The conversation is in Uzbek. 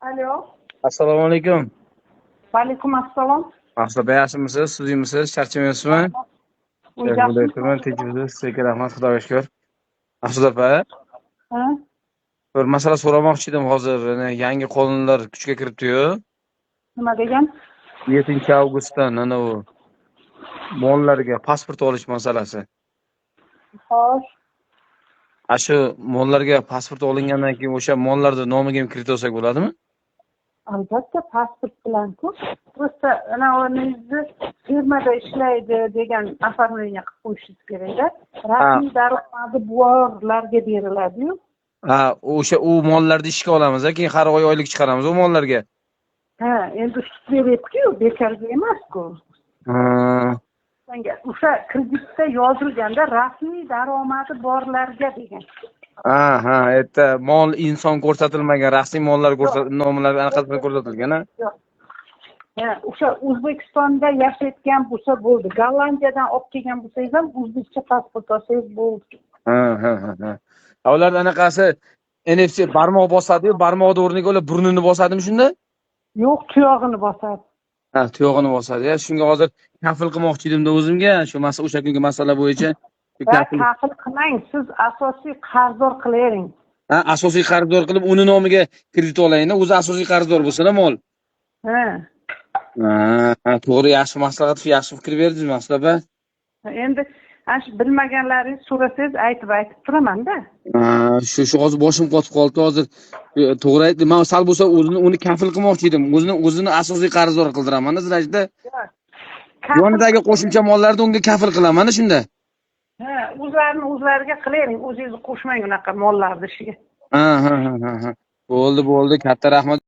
Alo. Assalomu alaykum. Vaalaykum assalom. Mahsuba yaxshimisiz? Suzimisiz? Charchamayapsizmi? O'ylabsiz? O'rtaman, tinchmisiz? Sizga rahmat, Xudoga shukr. Mahsuba opa, Ha? bir masala so'ramoqchi edim hozir. Yangi qonunlar kuchga kiribdi-yu. Nima degan? 7-avgustdan ana u mollarga pasport olish masalasi. Xo'sh. Shu mollarga pasport olingandan keyin o'sha mollarni nomiga ham kiritib olsak bo'ladimi? Albatta pasport bilan-ku. Просто anavingizni firmada ishlaydi degan оформление qilib qo'yishingiz kerak-da. Rasmiy daromadi borlarga beriladi-yu. O'sha u mollarni ishga olamiz, keyin har oy oylik chiqaramiz u mollarga. Ha, endi sut beryapti-ku, bekorga emas-ku. Senga o'sha kreditda yozilganda rasmiy daromadi borlarga degan. Erta mol inson ko'rsatilmagan, rasmiy mollar nomlari anaqasida ko'rsatilgan-a? Yo'q. Ha, o'sha O'zbekistonda yashayotgan bo'lsa bo'ldi. Gollandiyadan olib kelgan bo'lsangiz ham o'zbekcha pasport olsangiz bo'ldi. Ularda anaqasi NFC barmoq bosadi-yu, barmoqni o'rniga olib burnini bosadimi shunda? Yo'q, tuyog'ini bosadi. Tuyog'ini bosadi. Shunga hozir kafil qilmoqchi edimda o'zimga, shu o'sha kungi masala bo'yicha. Kafil qilmang, siz asosiy qarzdor qilavering. Asosiy qarzdor qilib, uni nomiga kredit olayni, o'zi asosiy qarzdor bo'lsa-da mol. To'g'ri, yaxshi maslahat, yaxshi fikr berdingiz, Mahsuba. Endi shu bilmaganlaringiz so'rasangiz aytib turaman-da. Shu hozir boshim qotib qoldi hozir. To'g'ri aytdim. Men sal bo'lsa uni kafil qilmoqchi edim. O'zini asosiy qarzdor qildiraman, Zirajda. Yonidagi qo'shimcha mollarni unga kafil qilaman shunda. O'zlariga qilavering, o'zingizni qo'shmang unaqa mollarni ishiga. Bo'ldi, katta rahmat.